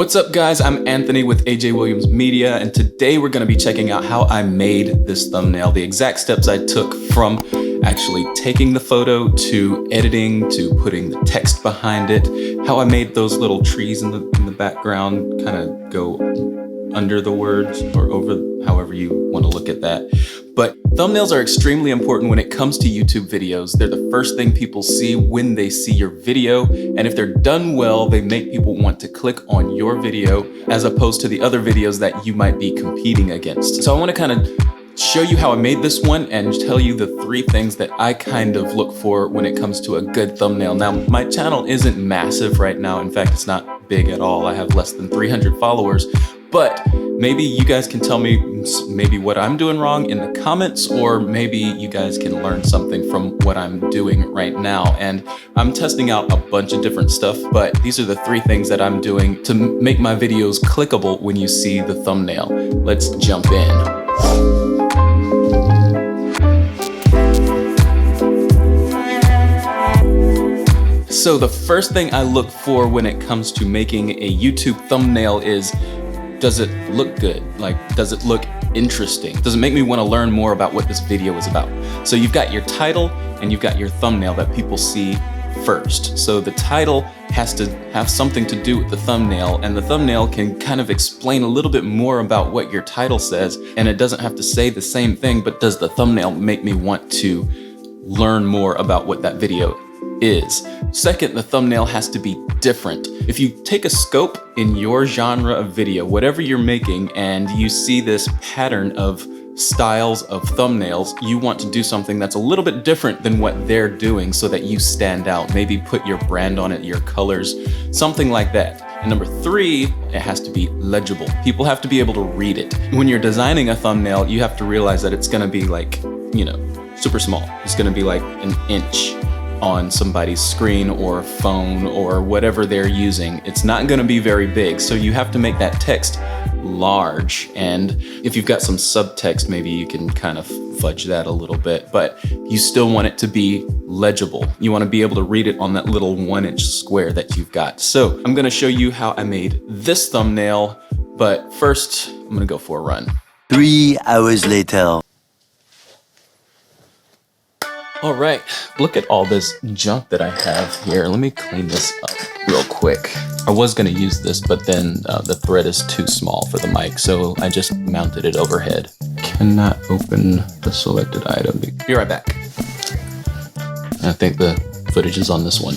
What's up guys, I'm Anthony with AJ Williams Media, and today we're going to be checking out how I made this thumbnail, the exact steps I took from actually taking the photo to editing to putting the text behind it, how I made those little trees in the background kind of go under the words or over, however you want to look at that. But thumbnails are extremely important when it comes to YouTube videos. They're the first thing people see when they see your video, and if they're done well, they make people want to click on your video as opposed to the other videos that you might be competing against. So I want to kind of show you how I made this one and tell you the 3 things that I kind of look for when it comes to a good thumbnail. Now, my channel isn't massive right now. In fact, it's not big at all. I have less than 300 followers, but maybe you guys can tell me maybe what I'm doing wrong in the comments, or maybe you guys can learn something from what I'm doing right now. And I'm testing out a bunch of different stuff, but these are the 3 things that I'm doing to make my videos clickable when you see the thumbnail. Let's jump in. So the first thing I look for when it comes to making a YouTube thumbnail is, does it look good? Like, does it look interesting? Does it make me want to learn more about what this video is about? So you've got your title and you've got your thumbnail that people see first. So the title has to have something to do with the thumbnail, and the thumbnail can kind of explain a little bit more about what your title says, and it doesn't have to say the same thing, but does the thumbnail make me want to learn more about what that video is? Second, the thumbnail has to be different. If you take a scope in your genre of video, whatever you're making, and you see this pattern of styles of thumbnails, you want to do something that's a little bit different than what they're doing so that you stand out. Maybe put your brand on it, your colors, something like that. And number 3, it has to be legible. People have to be able to read it. When you're designing a thumbnail, you have to realize that it's gonna be like, you know, super small. It's gonna be like an inch on somebody's screen or phone or whatever they're using. It's not gonna be very big, so you have to make that text large. And if you've got some subtext, maybe you can kind of fudge that a little bit, but you still want it to be legible. You wanna be able to read it on that little 1-inch square that you've got. So I'm gonna show you how I made this thumbnail, but first I'm gonna go for a run. 3 hours later. All right, look at all this junk that I have here. Let me clean this up real quick. I was gonna use this, but then the thread is too small for the mic, so I just mounted it overhead. Cannot open the selected item. Be right back. I think the footage is on this one.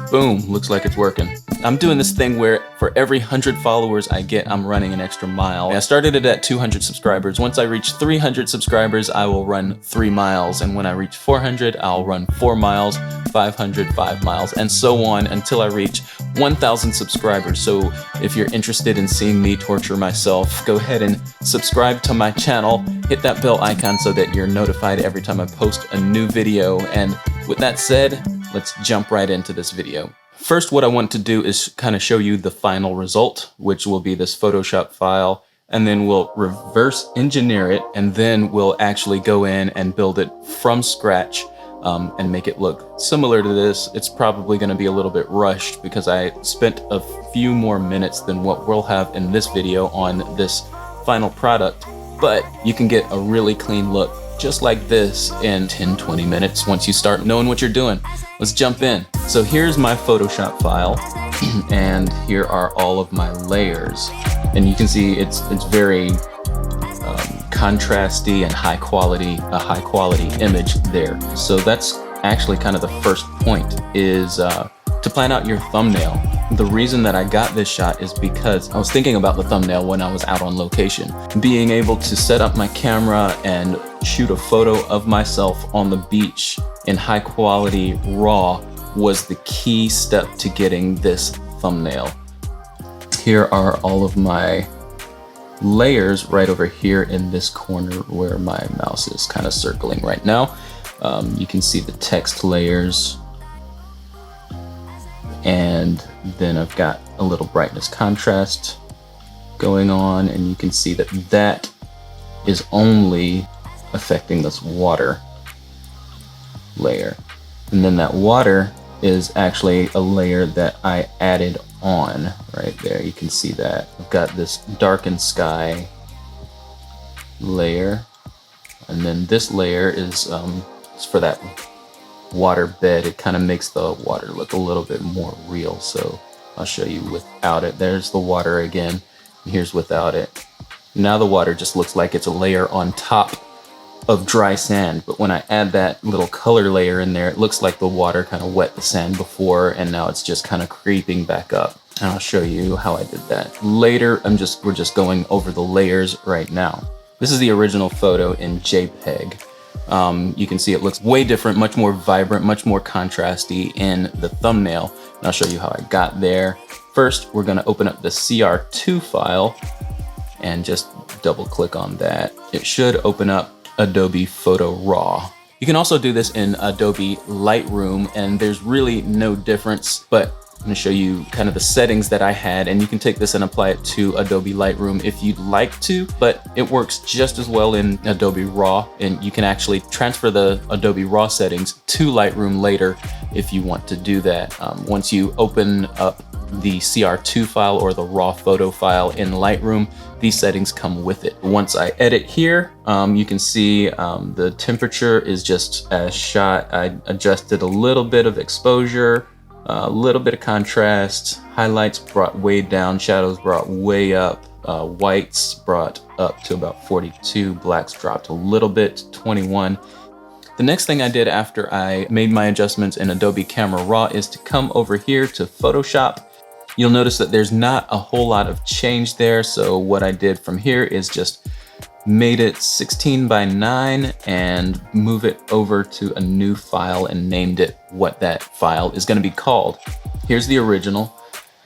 Boom, looks like it's working. I'm doing this thing where for every 100 followers I get, I'm running an extra mile. I started it at 200 subscribers. Once I reach 300 subscribers, I will run 3 miles. And when I reach 400, I'll run 4 miles, 500, 5 miles, and so on until I reach 1,000 subscribers. So if you're interested in seeing me torture myself, go ahead and subscribe to my channel. Hit that bell icon so that you're notified every time I post a new video. And with that said, let's jump right into this video. First, what I want to do is kind of show you the final result, which will be this Photoshop file, and then we'll reverse engineer it, and then we'll actually go in and build it from scratch and make it look similar to this. It's probably going to be a little bit rushed because I spent a few more minutes than what we'll have in this video on this final product, but you can get a really clean look just like this in 10-20 minutes once you start knowing what you're doing. Let's jump in. So here's my Photoshop file, and here are all of my layers. And you can see it's very contrasty and high quality image there. So that's actually kind of the first point, is to plan out your thumbnail. The reason that I got this shot is because I was thinking about the thumbnail when I was out on location. Being able to set up my camera and shoot a photo of myself on the beach in high quality RAW was the key step to getting this thumbnail. Here are all of my layers right over here in this corner where my mouse is kind of circling right now. You can see the text layers, and then I've got a little brightness contrast going on, and you can see that that is only affecting this water layer. And then that water is actually a layer that I added on right there. You can see that. I've got this darkened sky layer, and then this layer is for that water bed. It kind of makes the water look a little bit more real. So I'll show you without it. There's the water again, and here's without it. Now the water just looks like it's a layer on top of dry sand, but when I add that little color layer in there, it looks like the water kind of wet the sand before, and now it's just kind of creeping back up. And I'll show you how I did that later. We're just going over the layers right now. This is the original photo in JPEG. You can see it looks way different, much more vibrant, much more contrasty in the thumbnail. And I'll show you how I got there. First, we're gonna open up the CR2 file and just double click on that. It should open up Adobe Photo Raw. You can also do this in Adobe Lightroom, and there's really no difference, but I'm gonna show you kind of the settings that I had, and you can take this and apply it to Adobe Lightroom if you'd like to, but it works just as well in Adobe Raw, and you can actually transfer the Adobe Raw settings to Lightroom later if you want to do that. Once you open up the CR2 file or the raw photo file in Lightroom, these settings come with it. Once I edit here, you can see the temperature is just as shot. I adjusted a little bit of exposure, a little bit of contrast, highlights brought way down, shadows brought way up, whites brought up to about 42, blacks dropped a little bit to 21. The next thing I did after I made my adjustments in Adobe Camera Raw is to come over here to Photoshop. You'll notice that there's not a whole lot of change there. So what I did from here is just made it 16:9 and move it over to a new file and named it what that file is going to be called. Here's the original,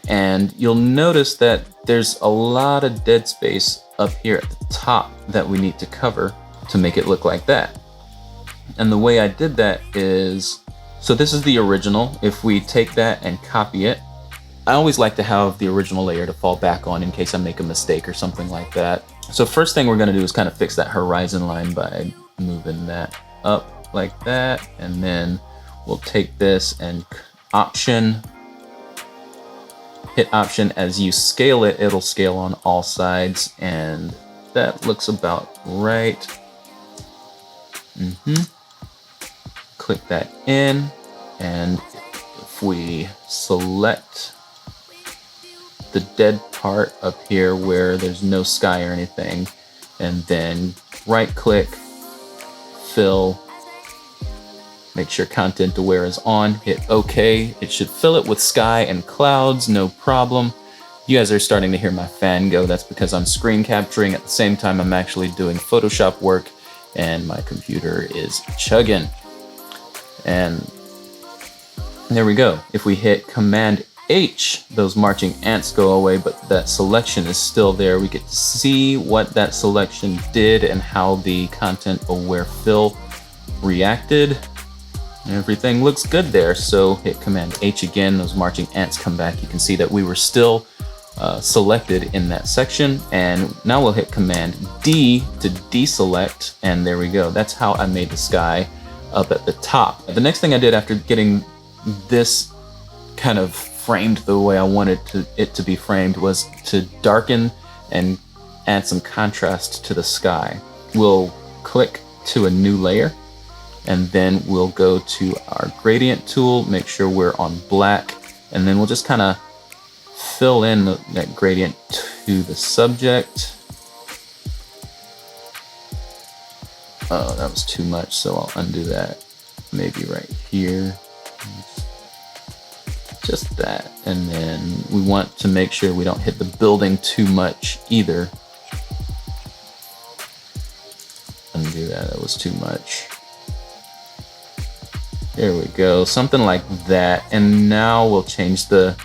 and you'll notice that there's a lot of dead space up here at the top that we need to cover to make it look like that. And the way I did that is, so this is the original. If we take that and copy it, I always like to have the original layer to fall back on in case I make a mistake or something like that. So first thing we're gonna do is kind of fix that horizon line by moving that up like that. And then we'll take this and hit Option. As you scale it, it'll scale on all sides, and that looks about right. Click that in, and if we select the dead part up here where there's no sky or anything, and then right click, fill, make sure content aware is on, hit OK. It should fill it with sky and clouds, no problem. You guys are starting to hear my fan go. That's because I'm screen capturing at the same time I'm actually doing Photoshop work, and my computer is chugging. And there we go. If we hit Command H, those marching ants go away, but that selection is still there. We get to see what that selection did and how the content aware fill reacted. Everything looks good there. So hit Command H again, those marching ants come back. You can see that we were still selected in that section. And now we'll hit Command D to deselect, and there we go. That's how I made the sky up at the top. The next thing I did after getting this kind of framed the way I wanted it to be framed was to darken and add some contrast to the sky. We'll click to a new layer, and then we'll go to our gradient tool, make sure we're on black, and then we'll just kind of fill in that gradient to the subject. Oh, that was too much, so I'll undo that. Maybe right here. Just that. And then we want to make sure we don't hit the building too much either. Undo that, that was too much. There we go, something like that. And now we'll change the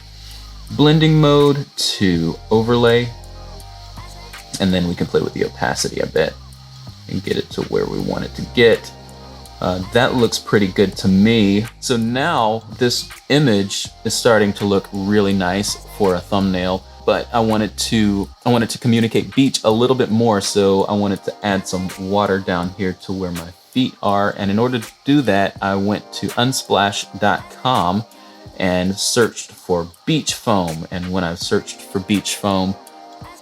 blending mode to overlay. And then we can play with the opacity a bit and get it to where we want it to get. That looks pretty good to me. So now this image is starting to look really nice for a thumbnail, but I wanted to communicate beach a little bit more. So I wanted to add some water down here to where my feet are. And in order to do that, I went to unsplash.com and searched for beach foam. And when I searched for beach foam,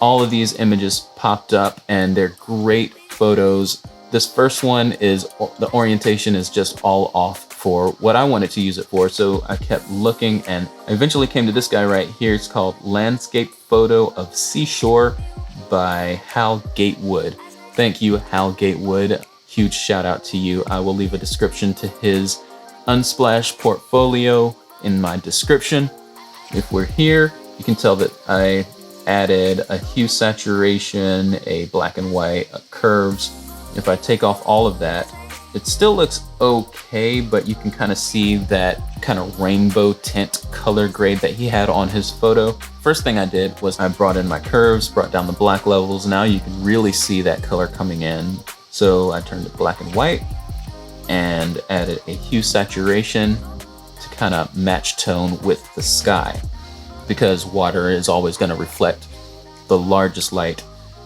all of these images popped up, and they're great photos. This first one is, the orientation is just all off for what I wanted to use it for. So I kept looking, and I eventually came to this guy right here. It's called Landscape Photo of Seashore by Hal Gatewood. Thank you, Hal Gatewood. Huge shout out to you. I will leave a description to his Unsplash portfolio in my description. If we're here, you can tell that I added a hue saturation, a black and white, curves. If I take off all of that, it still looks okay, but you can kind of see that kind of rainbow tint color grade that he had on his photo. First thing I did was I brought in my curves, brought down the black levels. Now you can really see that color coming in. So I turned it black and white and added a hue saturation to kind of match tone with the sky, because water is always going to reflect the largest light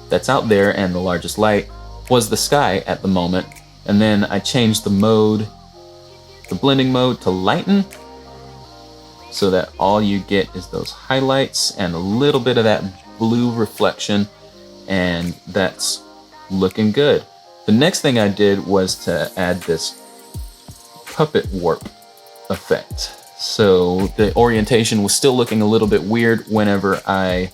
that's out there, and the largest light was the sky at the moment. And then I changed the mode, the blending mode, to lighten, so that all you get is those highlights and a little bit of that blue reflection, and that's looking good. The next thing I did was to add this puppet warp effect. So the orientation was still looking a little bit weird whenever I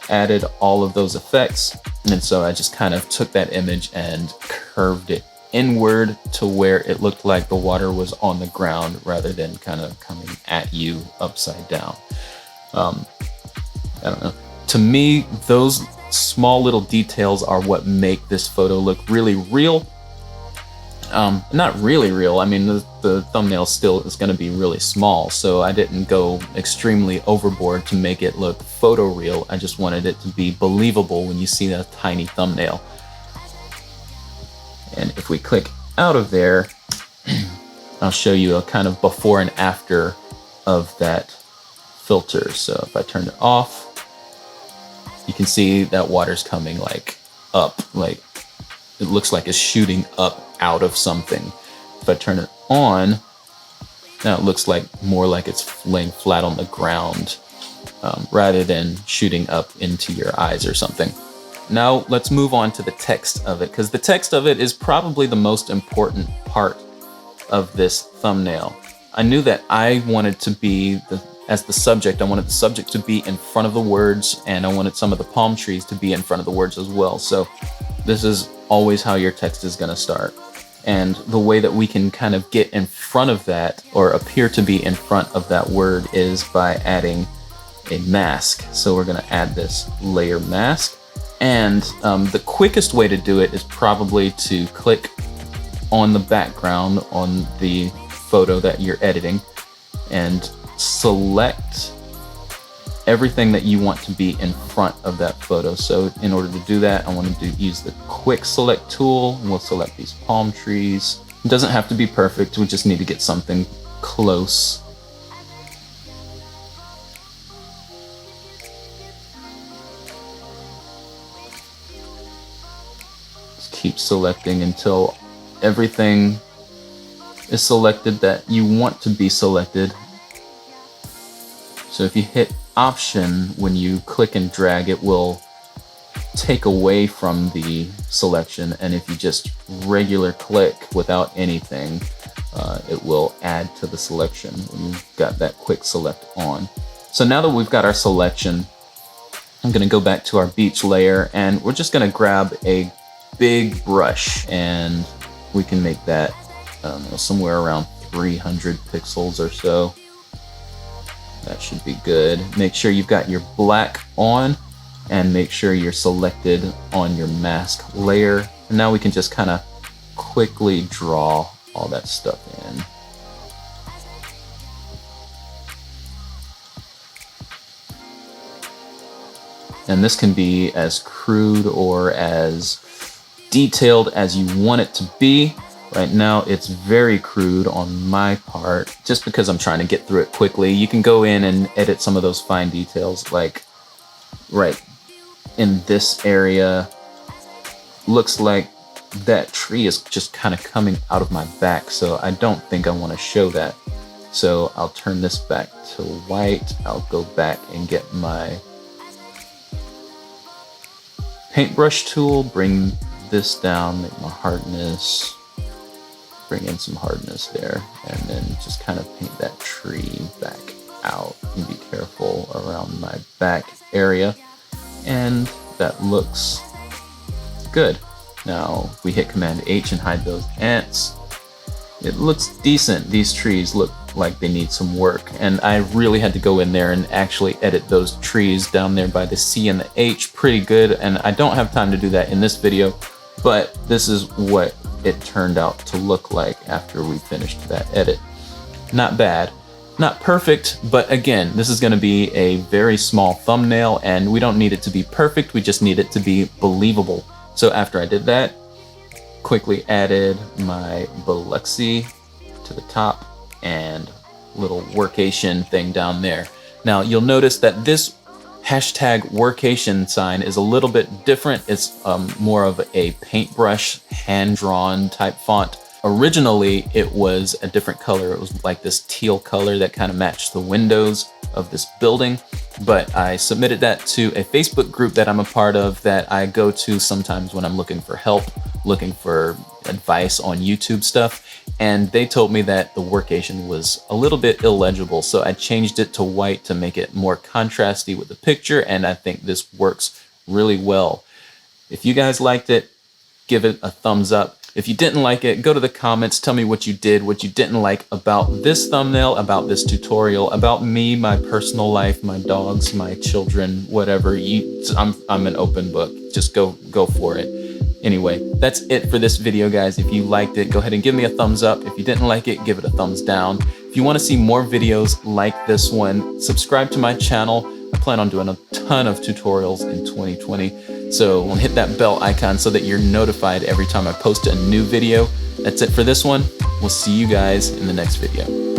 added all of those effects. And so I just kind of took that image and curved it inward to where it looked like the water was on the ground rather than kind of coming at you upside down. I don't know. To me, those small little details are what make this photo look really real. Not really real. I mean, the thumbnail still is going to be really small, so I didn't go extremely overboard to make it look photoreal. I just wanted it to be believable when you see that tiny thumbnail. And if we click out of there, I'll show you a kind of before and after of that filter. So if I turn it off, you can see that water's coming like up, like it looks like it's shooting up out of something. If I turn it on, now it looks like more like it's laying flat on the ground, rather than shooting up into your eyes or something. Now let's move on to the text of it, because the text of it is probably the most important part of this thumbnail. I knew that I wanted to be as the subject, I wanted the subject to be in front of the words, and I wanted some of the palm trees to be in front of the words as well. So this is always how your text is going to start. And the way that we can kind of get in front of that, or appear to be in front of that word, is by adding a mask. So we're going to add this layer mask. And the quickest way to do it is probably to click on the background on the photo that you're editing and select everything that you want to be in front of that photo. So in order to do that, I want to use the quick select tool. We'll select these palm trees. It doesn't have to be perfect. We just need to get something close. Just keep selecting until everything is selected that you want to be selected. So if you hit Option, when you click and drag, it will take away from the selection, and if you just regular click without anything, it will add to the selection when you've got that quick select on. So now that we've got our selection, I'm going to go back to our beach layer, and we're just going to grab a big brush, and we can make that somewhere around 300 pixels or so. That should be good. Make sure you've got your black on, and make sure you're selected on your mask layer. And now we can just kind of quickly draw all that stuff in. And this can be as crude or as detailed as you want it to be. Right now, it's very crude on my part, just because I'm trying to get through it quickly. You can go in and edit some of those fine details, like right in this area. Looks like that tree is just kind of coming out of my back, so I don't think I want to show that. So I'll turn this back to white. I'll go back and get my paintbrush tool, bring this down, make my hardness, bring in some hardness there, and then just kind of paint that tree back out and be careful around my back area. And that looks good. Now we hit Command H and hide those ants. It looks decent. These trees look like they need some work, and I really had to go in there and actually edit those trees down there by the C and the H pretty good, and I don't have time to do that in this video, but this is what it turned out to look like after we finished that edit. Not bad. Not perfect, but again, this is going to be a very small thumbnail, and we don't need it to be perfect, we just need it to be believable. So after I did that, quickly added my Biloxi to the top and little workation thing down there. Now you'll notice that this hashtag workation sign is a little bit different. It's more of a paintbrush, hand-drawn type font. Originally, it was a different color. It was like this teal color that kind of matched the windows of this building. But I submitted that to a Facebook group that I'm a part of that I go to sometimes when I'm looking for help, looking for advice on YouTube stuff. And they told me that the workation was a little bit illegible. So I changed it to white to make it more contrasty with the picture. And I think this works really well. If you guys liked it, give it a thumbs up. If you didn't like it, go to the comments, tell me what you did, what you didn't like about this thumbnail, about this tutorial, about me, my personal life, my dogs, my children, whatever. I'm an open book. Just go for it. Anyway, that's it for this video, guys. If you liked it, go ahead and give me a thumbs up. If you didn't like it, give it a thumbs down. If you want to see more videos like this one, subscribe to my channel. I plan on doing a ton of tutorials in 2020. So hit that bell icon so that you're notified every time I post a new video. That's it for this one. We'll see you guys in the next video.